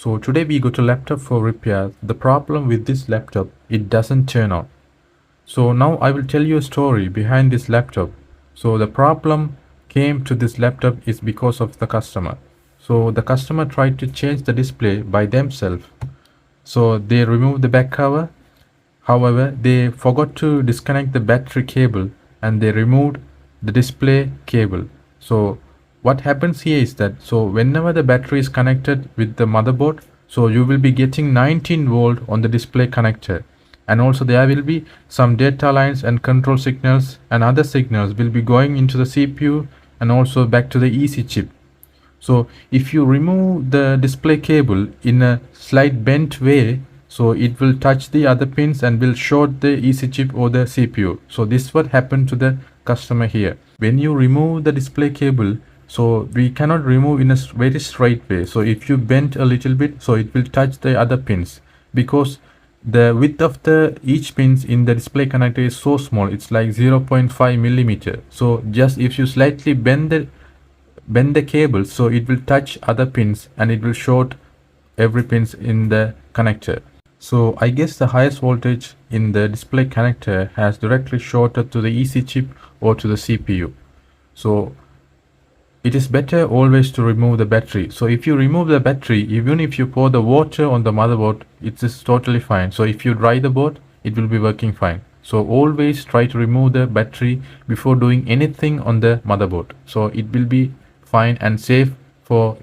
So today we go to laptop for repair. The problem with this laptop, it doesn't turn on. So now I will tell you a story behind this laptop. So the problem came to this laptop is because of the customer. So the customer tried to change the display by themselves. So they removed the back cover. However, they forgot to disconnect the battery cable and they removed the display cable. So what happens here is that whenever the battery is connected with the motherboard, so you will be getting 19 volt on the display connector, and also there will be some data lines and control signals and other signals will be going into the CPU and also back to the EC chip. So if you remove the display cable in a slight bent way, so it will touch the other pins and will short the EC chip or the CPU. So this what happened to the customer here. When you remove the display cable, so we cannot remove in a very straight way. So if you bend a little bit, so it will touch the other pins, because the width of the each pins in the display connector is so small, it's like 0.5 millimeter. So just if you slightly bend the cable, so it will touch other pins and it will short every pins in the connector. So I guess the highest voltage in the display connector has directly shorted to the EC chip or to the CPU. So it is better always to remove the battery. So if you remove the battery, even if you pour the water on the motherboard, it is totally fine. So if you dry the board, it will be working fine. So always try to remove the battery before doing anything on the motherboard. So it will be fine and safe for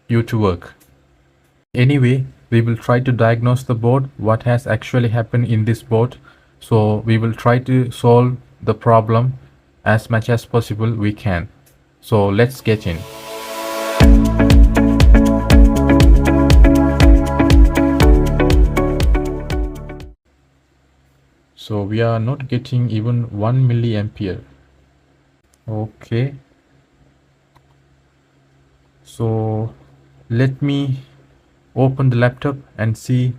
you to work. Anyway, we will try to diagnose the board, what has actually happened in this board. So we will try to solve the problem as much as possible we can. So let's get in. So we are not getting even 1 milliampere. Okay. So let me open the laptop and see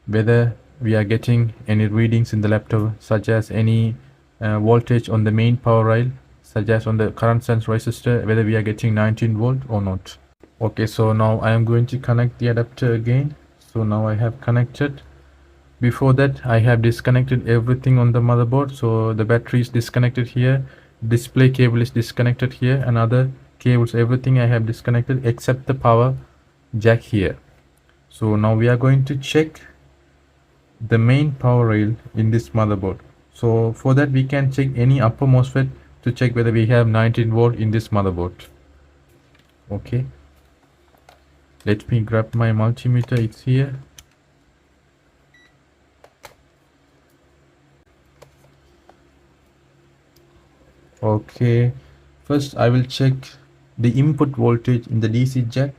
whether we are getting any readings in the laptop, such as any voltage on the main power rail, such as on the current sense resistor, whether we are getting 19 volt or not. Okay, so now I am going to connect the adapter again. So now I have connected. Before that I have disconnected everything on the motherboard. So the battery is disconnected here, display cable is disconnected here, and other cables, everything I have disconnected except the power jack here. So now we are going to check the main power rail in this motherboard. So for that we can check any upper MOSFET to check whether we have 19 volt in this motherboard. Okay, let me grab my multimeter, it's here. Okay, first I will check the input voltage in the DC jack.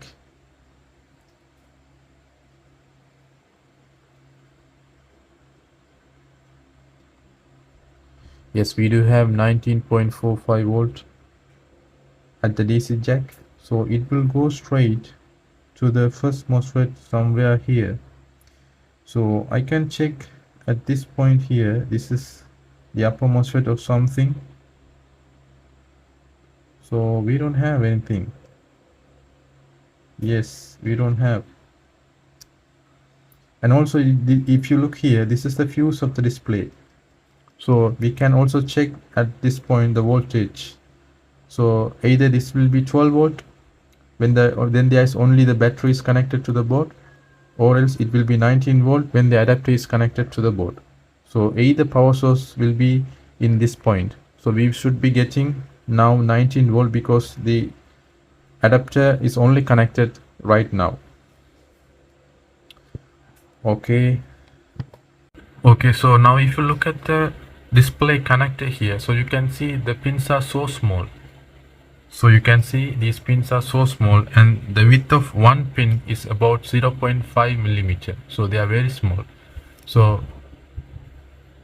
Yes, we do have 19.45 volt at the DC jack. So it will go straight to the first MOSFET somewhere here. So I can check at this point here, this is the upper MOSFET of something. So we don't have anything. Yes, we don't have. And also if you look here, this is the fuse of the display. So we can also check at this point the voltage. So either this will be 12 volt when then there is only the battery is connected to the board, or else it will be 19 volt when the adapter is connected to the board. So either power source will be in this point. So we should be getting now 19 volt because the adapter is only connected right now. Okay, so now if you look at the display connector here, so you can see the pins are so small. So you can see these pins are so small, and the width of one pin is about 0.5 millimeter. So they are very small. So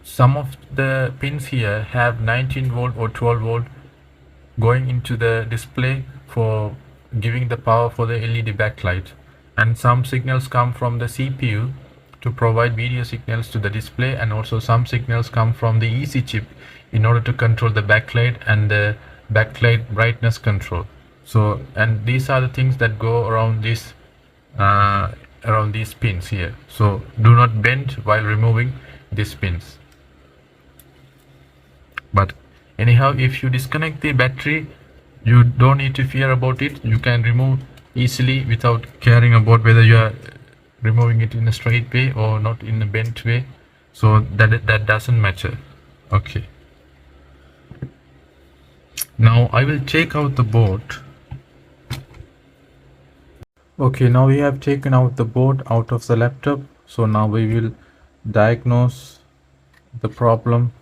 some of the pins here have 19 volt or 12 volt going into the display for giving the power for the LED backlight, and some signals come from the CPU to provide video signals to the display, and also some signals come from the EC chip in order to control the backlight and the backlight brightness control. So, and these are the things that go around this around these pins here. So do not bend while removing these pins. But anyhow, if you disconnect the battery, you don't need to fear about it. You can remove easily without caring about whether you are removing it in a straight way or not in a bent way. So that doesn't matter. Okay, now I will take out the board. Okay, now we have taken out the board out of the laptop. So now we will diagnose the problem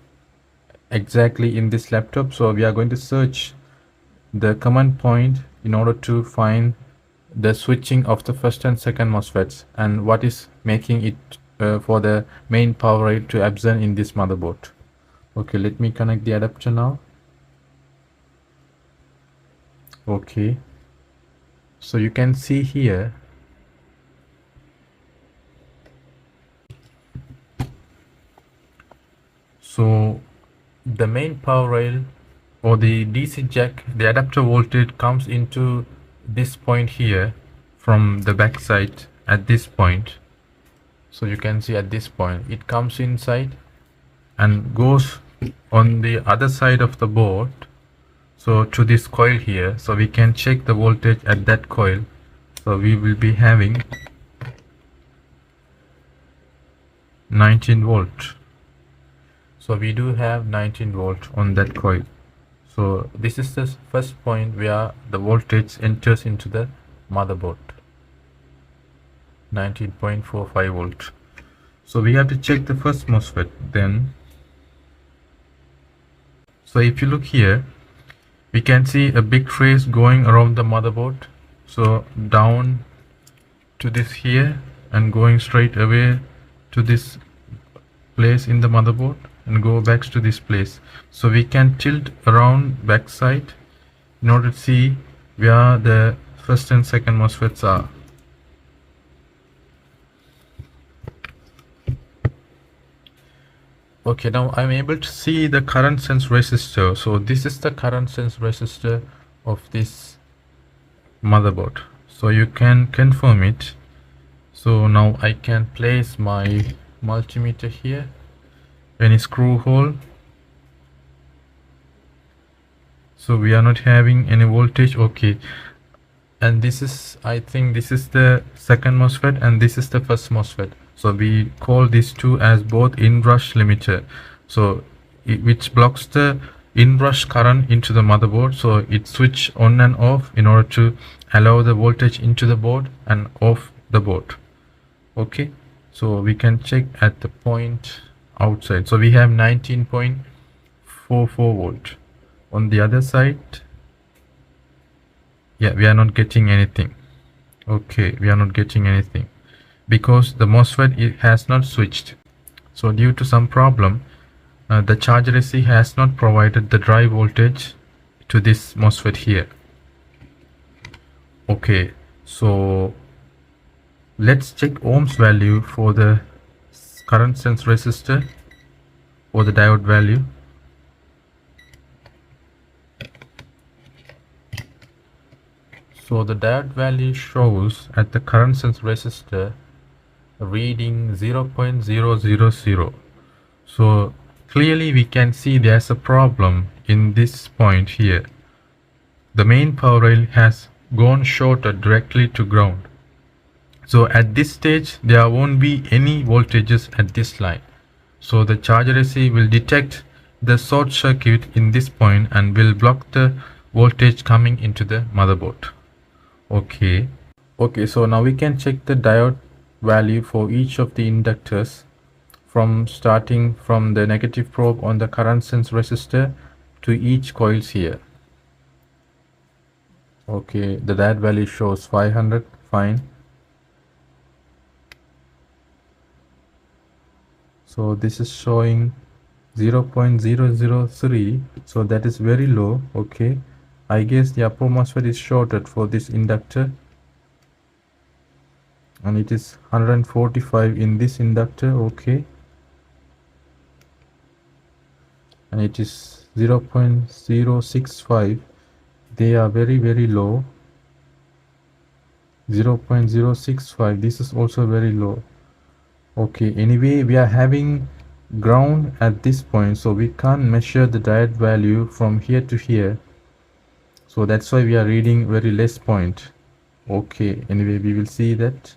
exactly in this laptop. So we are going to search the command point in order to find the switching of the first and second MOSFETs and what is making it for the main power rail to absent in this motherboard. Okay, let me connect the adapter now. Okay, so you can see here so the main power rail or the DC jack, the adapter voltage comes into this point here from the back side at this point. So you can see at this point it comes inside and goes on the other side of the board, so to this coil here. So we can check the voltage at that coil. So we will be having 19 volt. So we do have 19 volt on that coil. So this is the first point where the voltage enters into the motherboard, 19.45 volt. So we have to check the first MOSFET then. So if you look here, we can see a big trace going around the motherboard. So down to this here and going straight away to this place in the motherboard and go back to this place. So we can tilt around backside in order to see where the first and second MOSFETs are. Okay, now I'm able to see the current sense resistor. So this is the current sense resistor of this motherboard. So you can confirm it. So now I can place my multimeter here, any screw hole. So we are not having any voltage. Okay, and this is, I think this is the second MOSFET and this is the first MOSFET. So we call these two as both inrush limiter. So which blocks the inrush current into the motherboard. So it switch on and off in order to allow the voltage into the board and off the board. Okay, so we can check at the point outside. So we have 19.44 volt. On the other side, yeah, we are not getting anything. Okay, we are not getting anything because the MOSFET has not switched. So due to some problem, the charger IC has not provided the drive voltage to this MOSFET here. Okay, so let's check ohms value for the current sense resistor or the diode value. So the diode value shows at the current sense resistor reading 0.000. So clearly we can see there's a problem in this point here. The main power rail has gone shorted directly to ground. So at this stage there won't be any voltages at this line. So the charger IC will detect the short circuit in this point and will block the voltage coming into the motherboard. Okay, so now we can check the diode value for each of the inductors from starting from the negative probe on the current sense resistor to each coils here. Okay, the diode value shows 500, fine. So this is showing 0.003, so that is very low. Okay, I guess the upper MOSFET is shorted for this inductor, and it is 145 in this inductor. Okay, and it is 0.065. They are very low. 0.065. This is also very low. Okay, anyway, we are having ground at this point, so we can't measure the diode value from here to here. So that's why we are reading very less point. Okay, anyway, we will see that.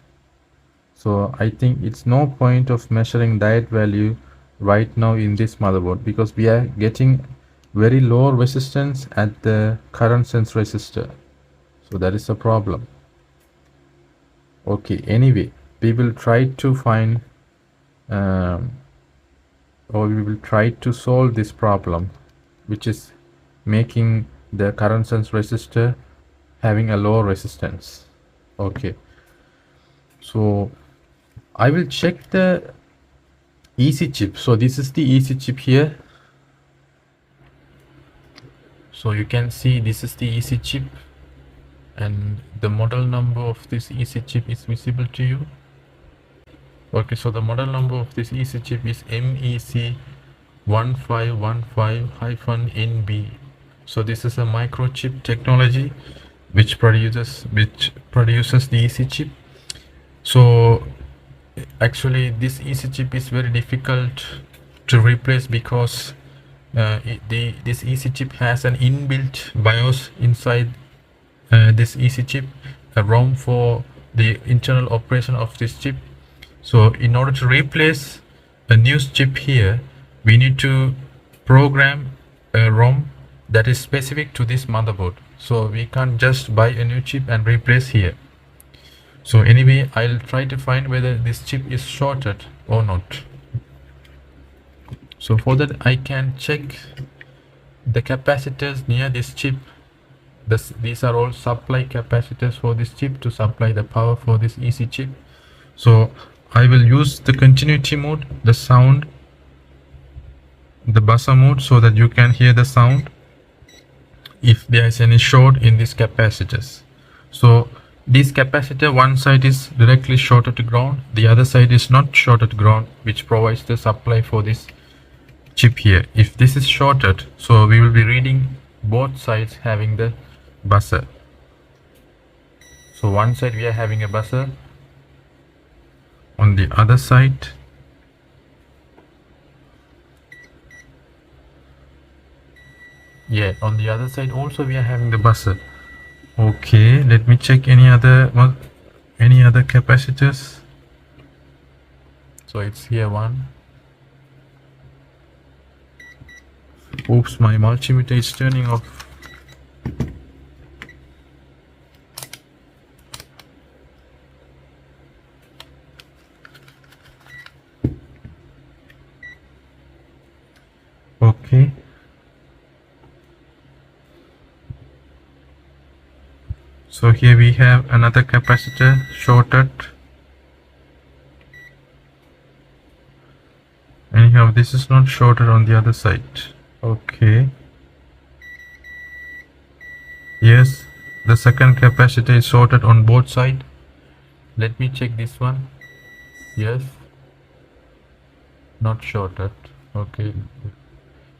So I think it's no point of measuring diode value right now in this motherboard, because we are getting very low resistance at the current sense resistor. So that is a problem. Okay, anyway, we will try to find or we will try to solve this problem, which is making the current sense resistor having a low resistance. Okay, so I will check the EC chip. So this is the EC chip here. So you can see this is the EC chip, and the model number of this EC chip is visible to you. Okay, so the model number of this EC chip is MEC 1515-NB. So this is a microchip technology which produces the EC chip. So actually this EC chip is very difficult to replace, because this EC chip has an inbuilt BIOS inside this EC chip, a ROM for the internal operation of this chip. So in order to replace a new chip here, we need to program a ROM that is specific to this motherboard. So we can't just buy a new chip and replace here. So anyway, I'll try to find whether this chip is shorted or not. So for that, I can check the capacitors near this chip. These are all supply capacitors for this chip to supply the power for this EC chip. So I will use the continuity mode, the sound, the buzzer mode, so that you can hear the sound if there is any short in these capacitors. So this capacitor, one side is directly shorted to ground, the other side is not shorted to ground, which provides the supply for this chip here. If this is shorted, so we will be reading both sides having the buzzer. So one side we are having a buzzer, on the other side on the other side also we are having the buzzer. Okay, let me check any other capacitors. So it's here one. Oops, my multimeter is turning off. Okay. So here we have another capacitor shorted. Anyhow, this is not shorted on the other side. Okay. Yes, the second capacitor is shorted on both sides. Let me check this one. Yes, not shorted. Okay.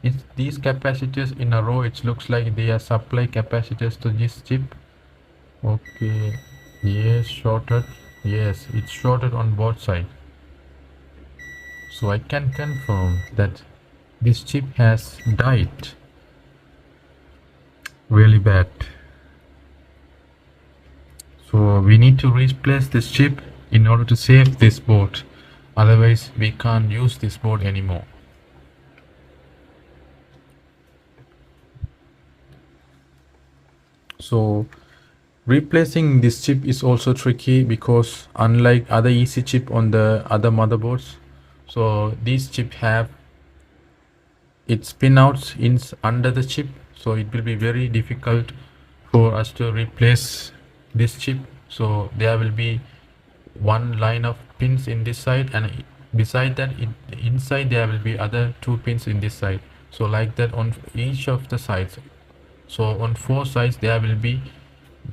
It's these capacitors in a row. It looks like they are supply capacitors to this chip. Okay. Yes, shorted. Yes, it's shorted on both sides. So I can confirm that this chip has died really bad. So we need to replace this chip in order to save this board. Otherwise we can't use this board anymore. So replacing this chip is also tricky, because unlike other EC chip on the other motherboards, so these chip have its pinouts in under the chip, so it will be very difficult for us to replace this chip. So there will be one line of pins in this side, and beside that inside there will be other two pins in this side. So like that on each of the sides. So on four sides there will be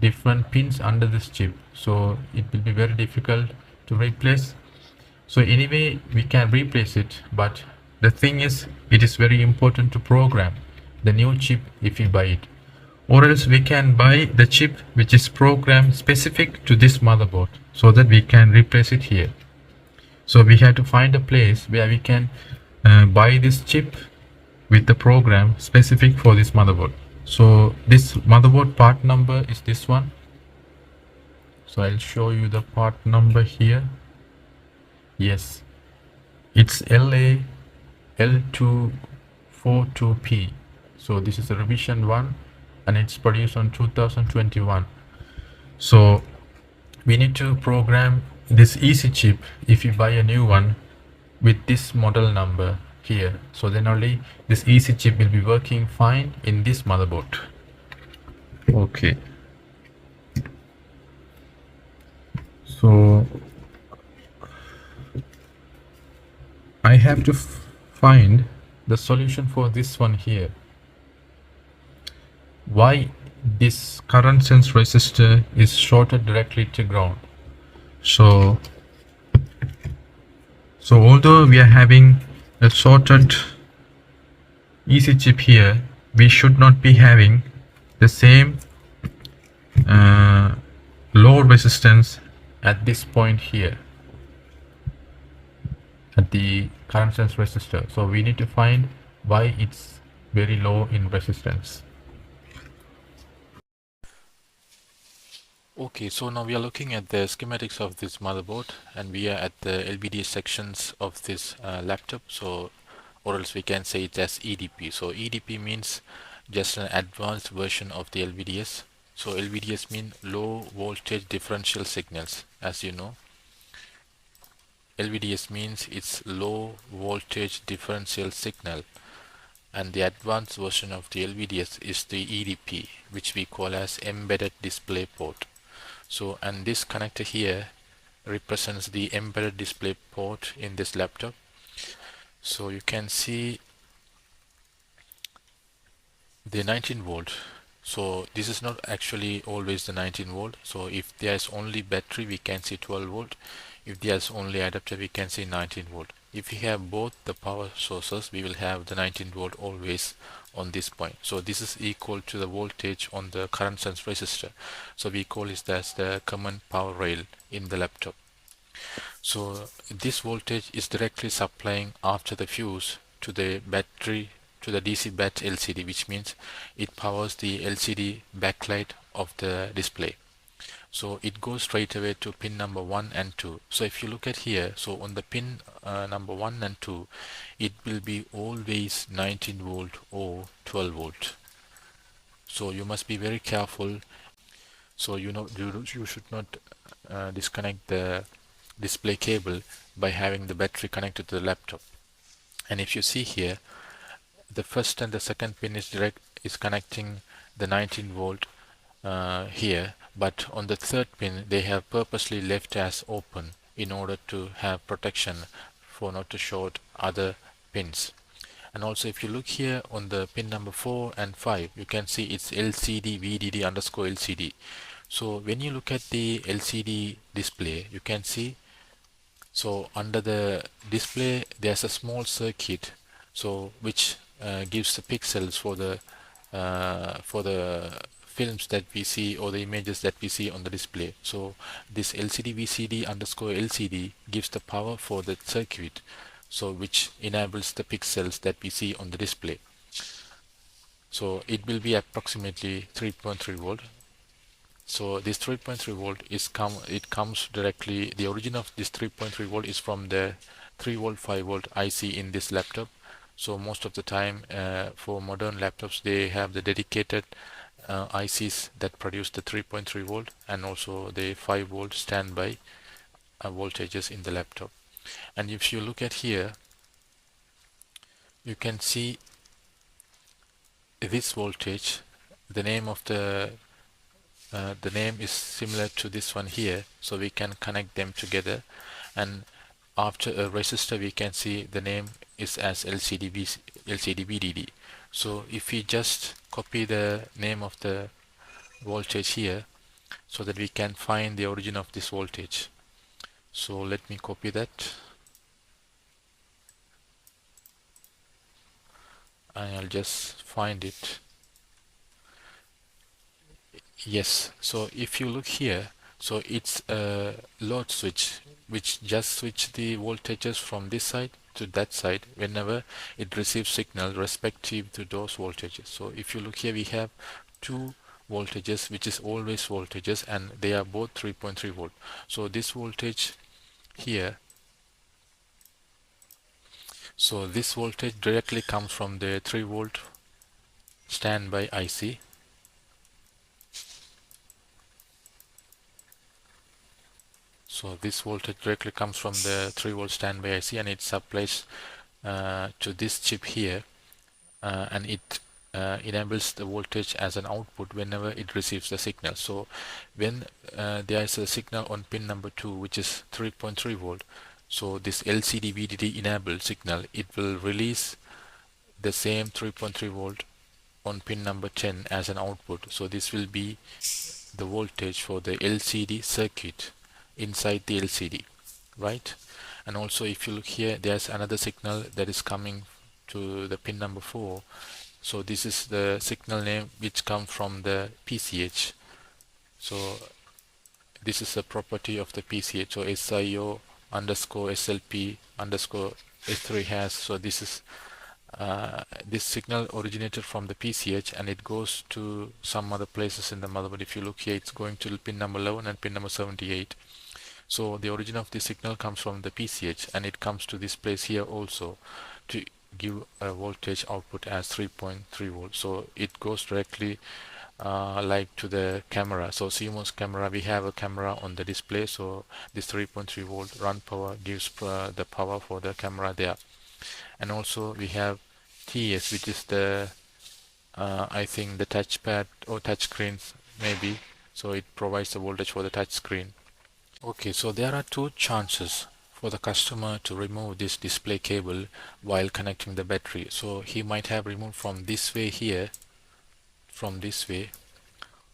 different pins under this chip, so it will be very difficult to replace. So anyway, we can replace it, but the thing is, it is very important to program the new chip if you buy it. or else we can buy the chip which is programmed specific to this motherboard so that we can replace it here. So we have to find a place where we can buy this chip with the program specific for this motherboard. So this motherboard part number is this one. So I'll show you the part number here. Yes, it's LA L242P. So this is a revision 1 and it's produced on 2021. So we need to program this easy chip if you buy a new one with this model number here. So then only this easy chip will be working fine in this motherboard. Okay. So I have to find the solution for this one here. Why this current sense resistor is shorted directly to ground? So although we are having a shorted easy chip here, we should not be having the same load resistance at this point here, at the current sense resistor. So we need to find why it's very low in resistance. Okay, so now we are looking at the schematics of this motherboard and we are at the LVDS sections of this laptop. So, or else we can say it as EDP. So EDP means just an advanced version of the LVDS. So LVDS means low voltage differential signals. As you know, LVDS means it's low voltage differential signal, and the advanced version of the LVDS is the EDP, which we call as embedded display port. So, and this connector here represents the embedded display port in this laptop. So you can see the 19 volt. So this is not actually always the 19 volt. So if there is only battery, we can see 12 volt. If there is only adapter, we can see 19 volt. If we have both the power sources, we will have the 19 volt always on this point. So this is equal to the voltage on the current sense resistor. So we call this as the common power rail in the laptop. So this voltage is directly supplying after the fuse to the battery, to the DC bat LCD, which means it powers the LCD backlight of the display. So it goes straight away to pin number 1 and 2. So if you look at here, so on the pin number 1 and 2, it will be always 19 volt or 12 volt. So you must be very careful. So you should not disconnect the display cable by having the battery connected to the laptop. And if you see here, the first and the second pin is connecting the 19 volt here, but on the third pin they have purposely left as open in order to have protection for not to short other pins. And also if you look here on the pin number 4 and 5, you can see it's LCD VDD underscore LCD. So when you look at the LCD display, you can see, so under the display there's a small circuit, so which gives the pixels for the films that we see or the images that we see on the display. So this LCD VCD underscore LCD gives the power for the circuit, so which enables the pixels that we see on the display. So it will be approximately 3.3 volt. So this 3.3 volt it comes directly, the origin of this 3.3 volt is from the 3 volt 5 volt IC in this laptop. So most of the time for modern laptops they have the dedicated ICs that produce the 3.3 volt and also the 5 volt standby voltages in the laptop. And if you look at here, you can see this voltage, the name of the name is similar to this one here, so we can connect them together, and after a resistor we can see the name is as LCD VDD. So if we just copy the name of the voltage here so that we can find the origin of this voltage. So let me copy that and I'll just find it. Yes, so if you look here, so it's a load switch which just switch the voltages from this side to that side whenever it receives signal respective to those voltages. So if you look here, we have two voltages which is always voltages, and they are both 3.3 volt. So this voltage here, so this voltage directly comes from the 3 volt standby IC. So this voltage directly comes from the 3 volt standby IC, and it supplies to this chip here, and it enables the voltage as an output whenever it receives the signal. So when there is a signal on pin number 2 which is 3.3 volt, so this LCD VDD enabled signal, it will release the same 3.3 volt on pin number 10 as an output. So this will be the voltage for the LCD circuit inside the LCD, right? And also if you look here, there's another signal that is coming to the pin number 4. So this is the signal name which comes from the PCH. So this is a property of the PCH. So SIO underscore SLP underscore S3 has. So this is this signal originated from the PCH, and it goes to some other places in the motherboard. If you look here, it's going to pin number 11 and pin number 78. So the origin of the signal comes from the PCH, and it comes to this place here also to give a voltage output as 3.3 volts. So it goes directly like to the camera. So CMOS camera, we have a camera on the display, so this 3.3 volt run power gives the power for the camera there. And also we have TS, which is the I think the touchpad or touch screens maybe, so it provides the voltage for the touch screen. Okay, so there are two chances for the customer to remove this display cable while connecting the battery. So he might have removed from this way here, from this way,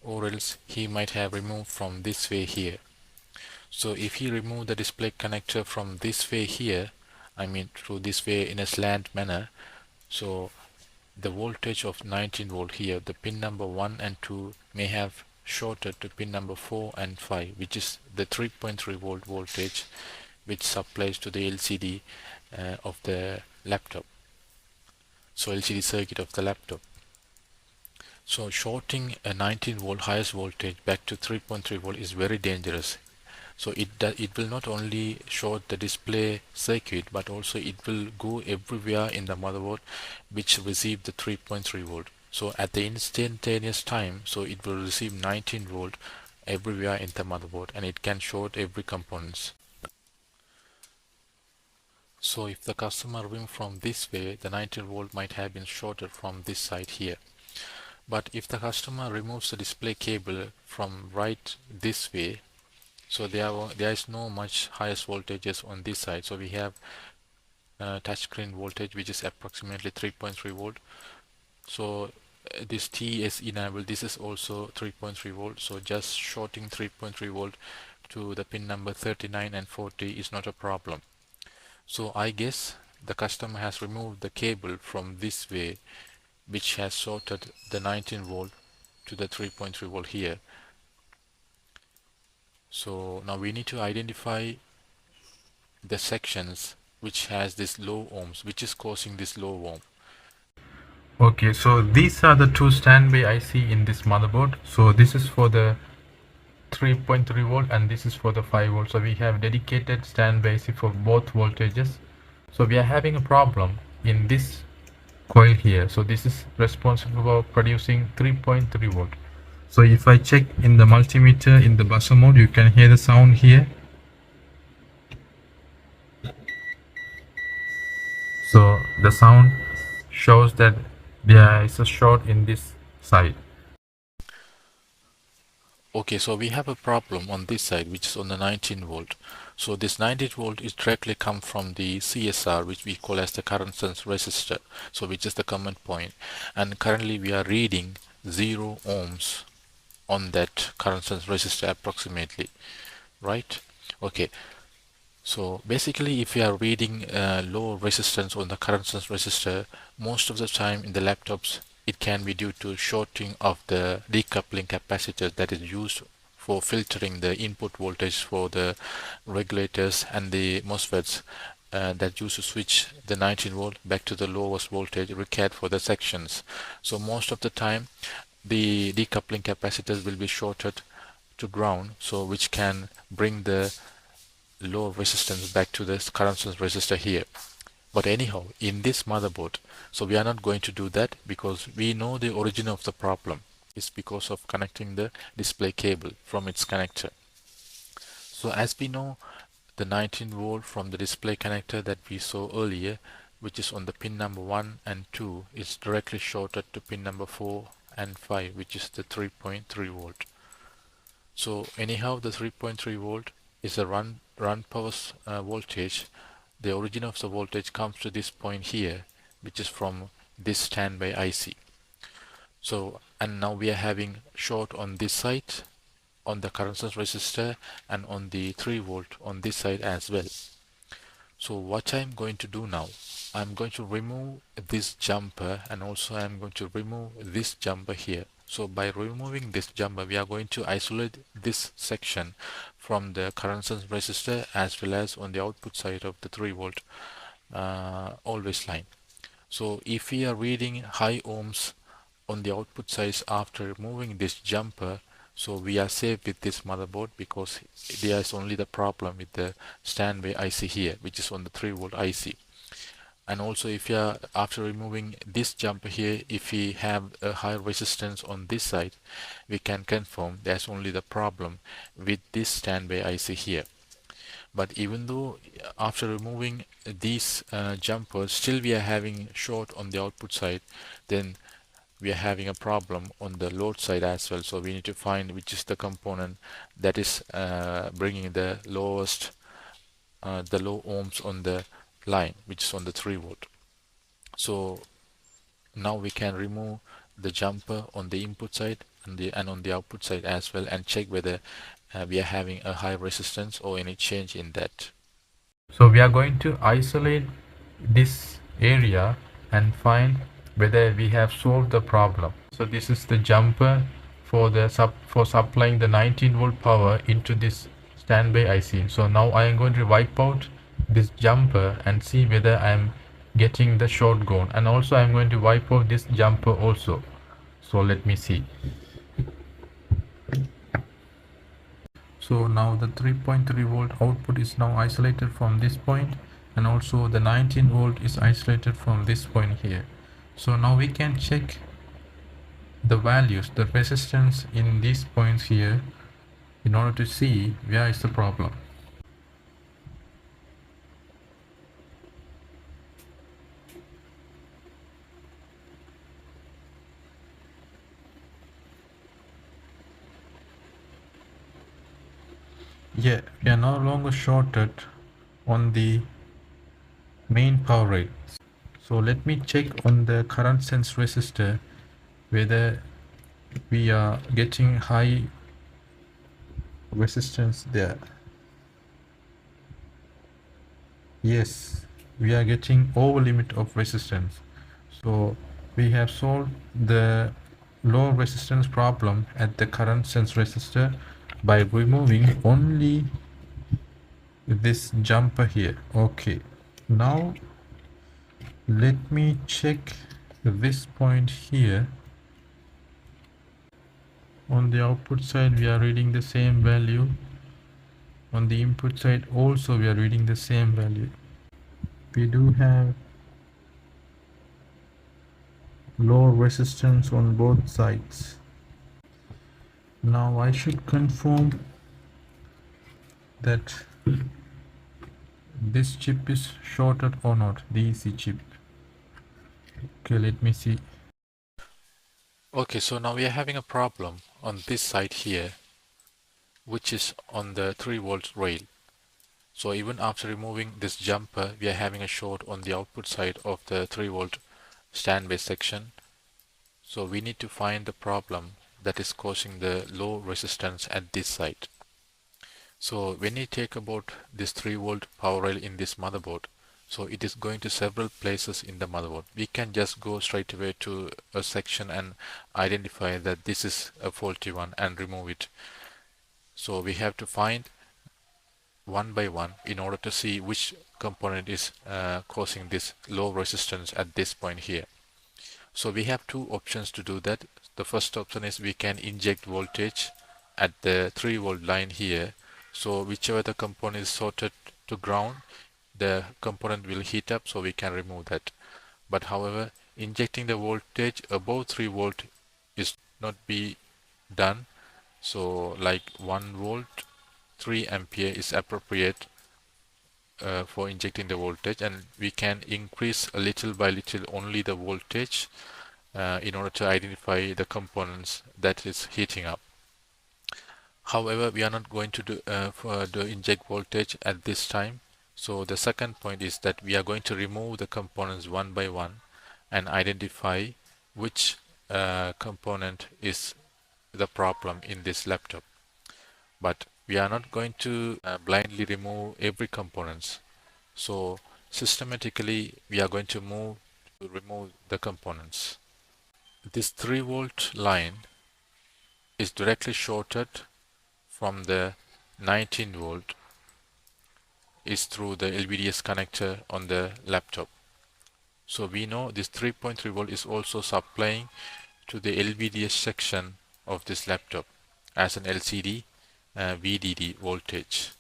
or else he might have removed from this way here. So if he remove the display connector from this way here, I mean through this way in a slant manner, so the voltage of 19 volt here, the pin number 1 and 2 may have shorted to pin number 4 and 5, which is the 3.3 volt voltage which supplies to the LCD of the laptop, so LCD circuit of the laptop. So shorting a 19 volt highest voltage back to 3.3 volt is very dangerous. So it will not only short the display circuit, but also it will go everywhere in the motherboard which receive the 3.3 volt. So at the instantaneous time, so it will receive 19 volt everywhere in the motherboard, and it can short every components. So if the customer went from this way, the 19 volt might have been shorted from this side here. But if the customer removes the display cable from right this way, so there is no much highest voltages on this side. So we have touchscreen voltage which is approximately 3.3 volt. So this TS enabled, this is also 3.3 volt. So just shorting 3.3 volt to the pin number 39 and 40 is not a problem. So I guess the customer has removed the cable from this way, which has shorted the 19 volt to the 3.3 volt here. So now we need to identify the sections which has this low ohms, which is causing this low ohm. Okay, so these are the two standby IC in this motherboard. So this is for the 3.3 volt and this is for the 5 volt. So we have dedicated standby IC for both voltages. So we are having a problem in this coil here. So this is responsible for producing 3.3 volt. So if I check in the multimeter in the buzzer mode, you can hear the sound here. So the sound shows that there is a short in this side. Okay, so we have a problem on this side, which is on the 19 volt. So this 19 volt is directly come from the CSR, which we call as the current sense resistor, so which is the common point. And currently we are reading 0 ohms on that current sense resistor approximately, right? Okay, so basically if we are reading low resistance on the current sense resistor, most of the time in the laptops it can be due to shorting of the decoupling capacitor that is used for filtering the input voltage for the regulators and the MOSFETs that used to switch the 19 volt back to the lowest voltage required for the sections. So most of the time the decoupling capacitors will be shorted to ground, so which can bring the low resistance back to the current source resistor here. But anyhow, in this motherboard, so we are not going to do that because we know the origin of the problem is because of connecting the display cable from its connector. So as we know, the 19 volt from the display connector that we saw earlier, which is on the pin number 1 and 2, is directly shorted to pin number 4 and 5, which is the 3.3 volt. So anyhow, the 3.3 volt is a run power voltage. The origin of the voltage comes to this point here, which is from this standby IC. So, and now we are having short on this side on the current source resistor and on the 3 volt on this side as well. So what I'm going to do now, I'm going to remove this jumper and also I'm going to remove this jumper here. So by removing this jumper, we are going to isolate this section from the current source resistor as well as on the output side of the 3 volt always line. So if we are reading high ohms on the output side after removing this jumper, so we are safe with this motherboard because there is only the problem with the standby IC here, which is on the 3 volt IC. And also if you are after removing this jumper here, if we have a high resistance on this side, we can confirm there's only the problem with this standby IC here. But even though after removing these jumpers, still we are having short on the output side, then we are having a problem on the load side as well. So we need to find which is the component that is bringing the lowest the low ohms on the line, which is on the 3 volt. So now we can remove the jumper on the input side and on the output side as well, and check whether we are having a high resistance or any change in that. So we are going to isolate this area and find whether we have solved the problem. So this is the jumper for the supplying the 19 volt power into this standby IC. So now I am going to wipe out this jumper and see whether I am getting the short gone, and also I am going to wipe out this jumper also. So let me see. So now the 3.3 volt output is now isolated from this point, and also the 19 volt is isolated from this point here. So now we can check the values, the resistance in these points here, in order to see where is the problem. Yeah, we are no longer shorted on the main power rail. So let me check on the current sense resistor whether we are getting high resistance there. Yes, we are getting over limit of resistance. So we have solved the low resistance problem at the current sense resistor by removing only this jumper here. Okay, now let me check this point here. On the output side we are reading the same value, on the input side also we are reading the same value. We do have low resistance on both sides. Now I should confirm that this chip is shorted or not, the EC chip. Okay, let me see. Okay, so now we are having a problem on this side here, which is on the 3 volt rail. So even after removing this jumper, we are having a short on the output side of the 3 volt standby section. So we need to find the problem that is causing the low resistance at this side. So when you take about this 3 volt power rail in this motherboard, So it is going to several places in the motherboard. We can just go straight away to a section and identify that this is a faulty one and remove it. So we have to find one by one in order to see which component is causing this low resistance at this point here. So we have two options to do that. The first option is we can inject voltage at the 3-volt line here. So whichever the component is sorted to ground, the component will heat up, so we can remove that. But however, injecting the voltage above 3 volt is not be done. So like 1 volt 3 ampere is appropriate for injecting the voltage, and we can increase a little by little only the voltage in order to identify the components that is heating up. However, we are not going to do for the inject voltage at this time. So the second point is that we are going to remove the components one by one and identify which component is the problem in this laptop. But we are not going to blindly remove every components. So systematically we are going to remove the components. This 3-volt line is directly shorted from the 19-volt is through the LVDS connector on the laptop. So we know this 3.3 volt is also supplying to the LVDS section of this laptop as an LCD VDD voltage.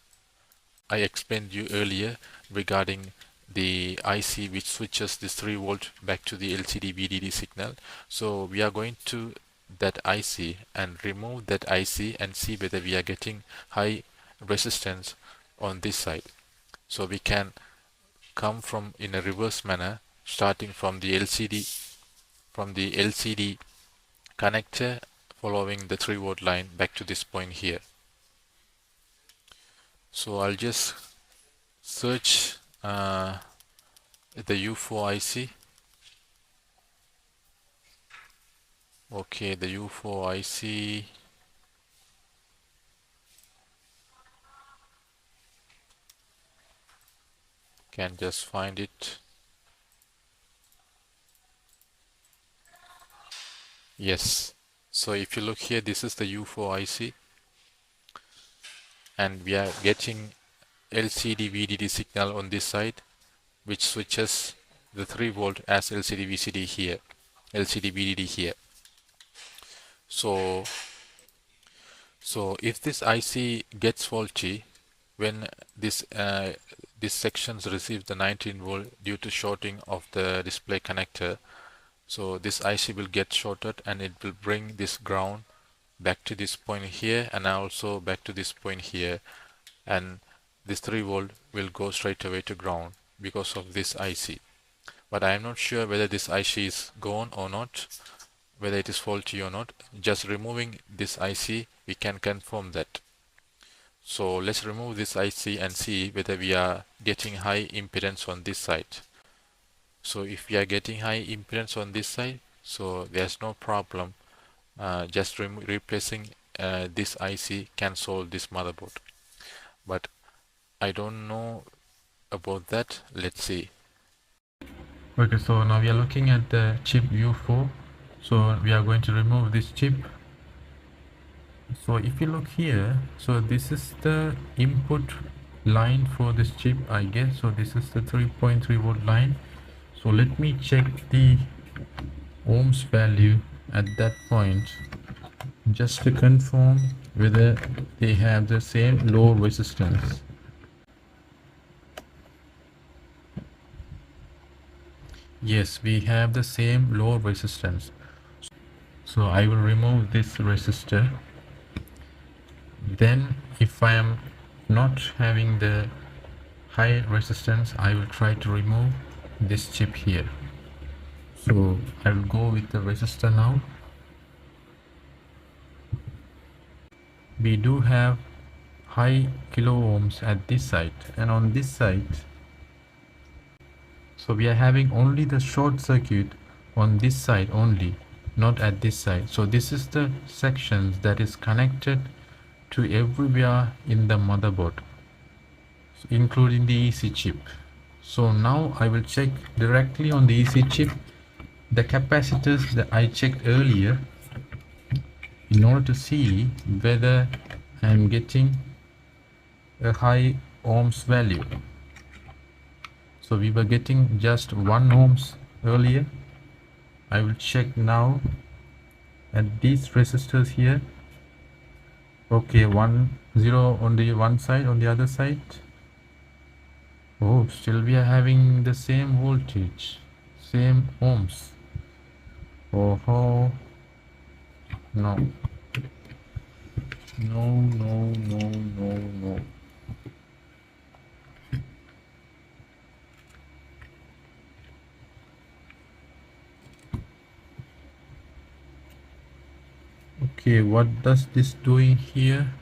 I explained you earlier regarding the IC which switches this 3 volt back to the LCD VDD signal. So we are going to that IC and remove that IC and see whether we are getting high resistance on this side. So we can come from in a reverse manner, starting from the LCD connector, following the 3-volt line back to this point here. So I'll just search the U4 IC. Okay, the U4 IC. Can just find it. Yes. So if you look here, this is the U4 IC. And we are getting LCD VDD signal on this side, which switches the 3 volt as LCD VCD here, LCD VDD here. So if this IC gets faulty when this sections receive the 19 volt due to shorting of the display connector, so this IC will get shorted and it will bring this ground back to this point here and also back to this point here, and this 3 volt will go straight away to ground because of this IC. But I am not sure whether this IC is gone or not, whether it is faulty or not. Just removing this IC we can confirm that. So let's remove this IC and see whether we are getting high impedance on this side. So if we are getting high impedance on this side, so there's no problem. Just replacing this IC can solve this motherboard. But I don't know about that. Let's see. Okay, so now we are looking at the chip U4. So we are going to remove this chip. So if you look here, so this is the input line for this chip, I guess. So this is the 3.3 volt line. So let me check the ohms value at that point just to confirm whether they have the same low resistance. Yes, we have the same low resistance. So I will remove this resistor. Then if I am not having the high resistance, I will try to remove this chip here. So I will go with the resistor now. We do have high kilo ohms at this side, and on this side, so we are having only the short circuit on this side only, not at this side. So this is the sections that is connected to everywhere in the motherboard, including the EC chip. So now I will check directly on the EC chip the capacitors that I checked earlier in order to see whether I am getting a high ohms value. So we were getting just 1 ohms earlier. I will check now at these resistors here. Okay, 0 on the one side, on the other side. Oh, still we are having the same voltage, same ohms. Oh, no. No, no, no, no, no. Okay, what does this doing here?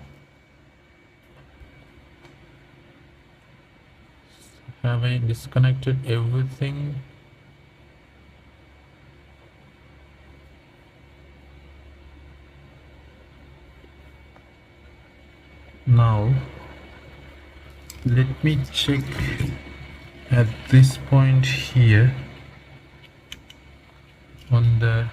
Have I disconnected everything? Now let me check at this point here on the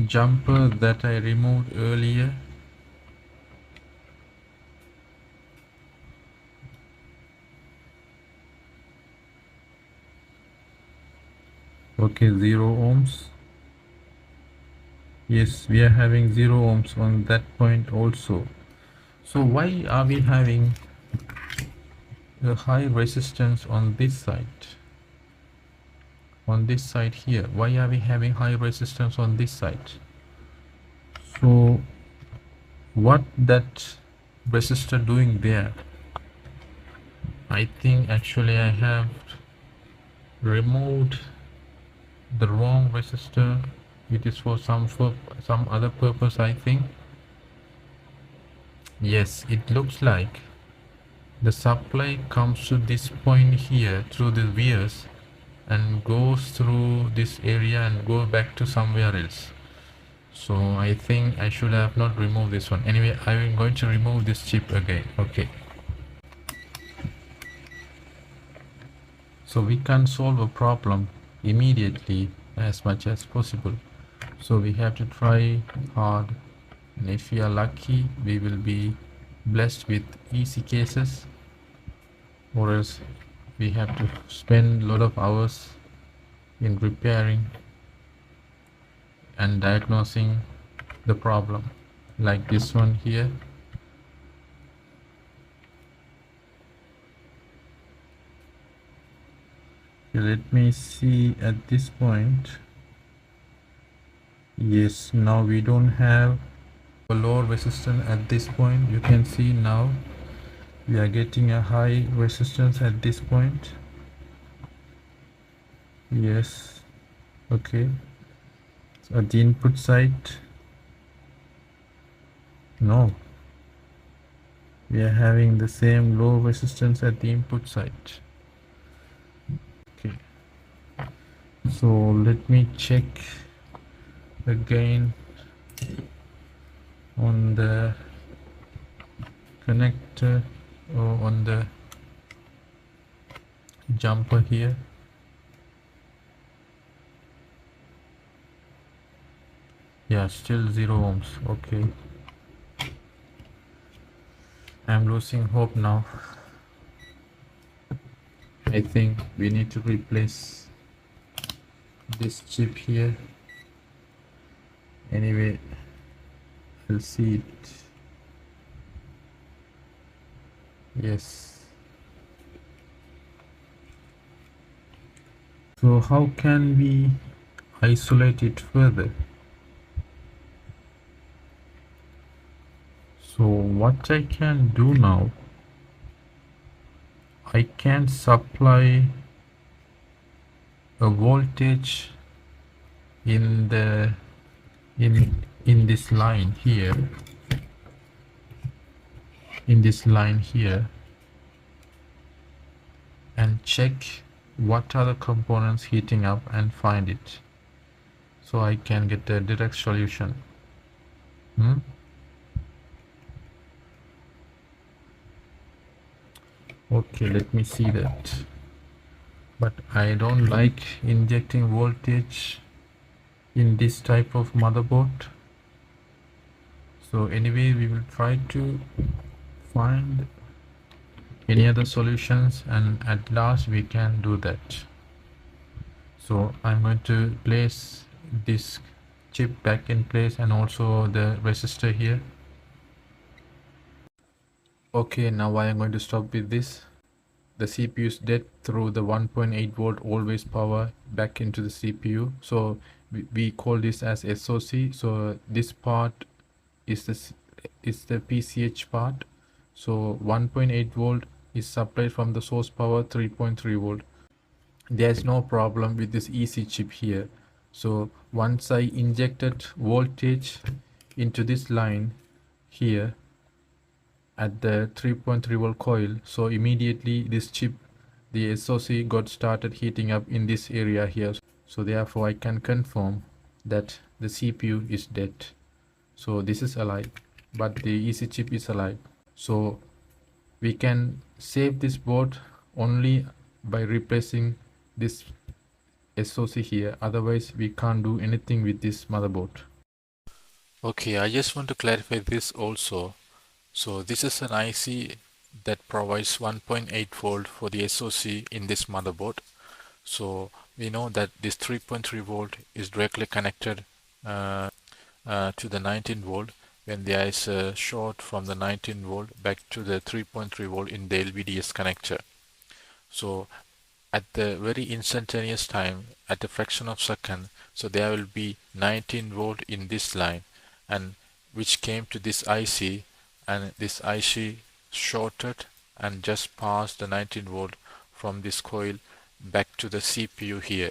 jumper that I removed earlier. Okay, 0 ohms. Yes, we are having 0 ohms on that point also. So why are we having a high resistance on this side? On this side here, why are we having high resistance on this side? So what that resistor doing there? I think actually I have removed the wrong resistor. It is for some other purpose, I think. Yes, it looks like the supply comes to this point here through the vias and goes through this area and go back to somewhere else. So I think I should have not removed this one. Anyway, I'm going to remove this chip again. Okay, so we can solve a problem immediately as much as possible. So we have to try hard, and if we are lucky we will be blessed with easy cases, or else we have to spend a lot of hours in repairing and diagnosing the problem, like this one here. Let me see at this point. Yes, now we don't have a low resistance at this point. You can see now we are getting a high resistance at this point. Yes, okay. So at the input side, no, we are having the same low resistance at the input side. Okay, so let me check again on the connector or on the jumper here. Yeah, still 0 ohms. Okay, I'm losing hope now. I think we need to replace this chip here. Anyway, I'll see it. Yes. So how can we isolate it further? So what I can do now, I can supply a voltage in the in this line here, in this line here, and check what are the components heating up and find it, so I can get a direct solution. Okay, let me see that. But I don't like injecting voltage in this type of motherboard. So anyway, we will try to find any other solutions, and at last we can do that. So I'm going to place this chip back in place and also the resistor here. Okay, now I am going to stop with this. The CPU is dead through the 1.8 volt always power back into the CPU. So we call this as SOC. So this part is the PCH part. So 1.8 volt is supplied from the source power 3.3 volt. There's no problem with this EC chip here. So once I injected voltage into this line here at the 3.3 volt coil, so immediately this chip, the SoC, got started heating up in this area here. So therefore I can confirm that the CPU is dead. So this is alive, but the EC chip is alive. So we can save this board only by replacing this SoC here, otherwise we can't do anything with this motherboard. Okay, I just want to clarify this also. So this is an IC that provides 1.8 volt for the SoC in this motherboard. So we know that this 3.3 volt is directly connected to the 19 volt when there is a short from the 19 volt back to the 3.3 volt in the LVDS connector. So at the very instantaneous time, at a fraction of second, so there will be 19 volt in this line, and which came to this IC, and this IC shorted and just passed the 19 volt from this coil back to the CPU here.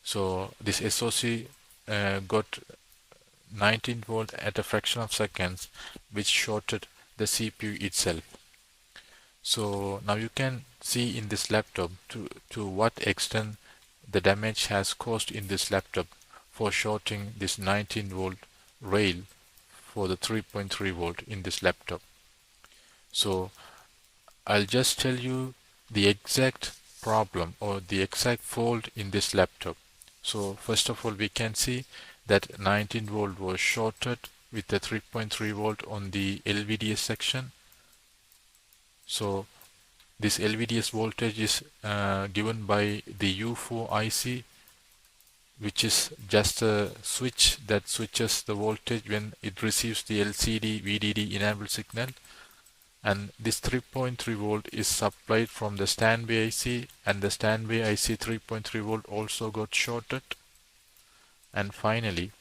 So this SoC got 19 volt at a fraction of seconds, which shorted the CPU itself. So now you can see in this laptop to what extent the damage has caused in this laptop for shorting this 19 volt rail for the 3.3 volt in this laptop. So I'll just tell you the exact problem or the exact fault in this laptop. So first of all, we can see that 19 volt was shorted with the 3.3 volt on the LVDS section. So this LVDS voltage is given by the U4 IC, which is just a switch that switches the voltage when it receives the LCD VDD enable signal. And this 3.3 volt is supplied from the standby IC, and the standby IC 3.3 volt also got shorted. And finally,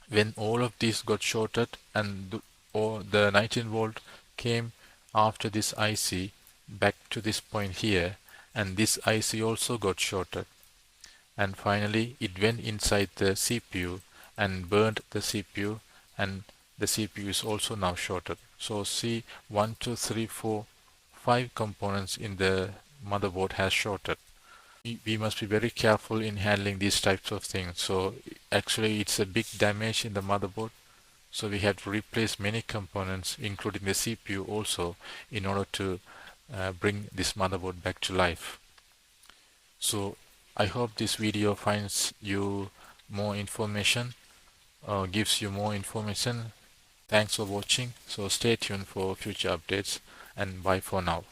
when all of these got shorted and the 19 volt came after this IC back to this point here, and this IC also got shorted, and finally it went inside the CPU and burned the CPU, and the CPU is also now shorted. So see, 1 2 3 4 5 components in the motherboard has shorted. We must be very careful in handling these types of things. So actually it's a big damage in the motherboard, so we have to replace many components including the CPU also in order to bring this motherboard back to life. So I hope this video finds you more information, gives you more information. Thanks for watching. So stay tuned for future updates, and bye for now.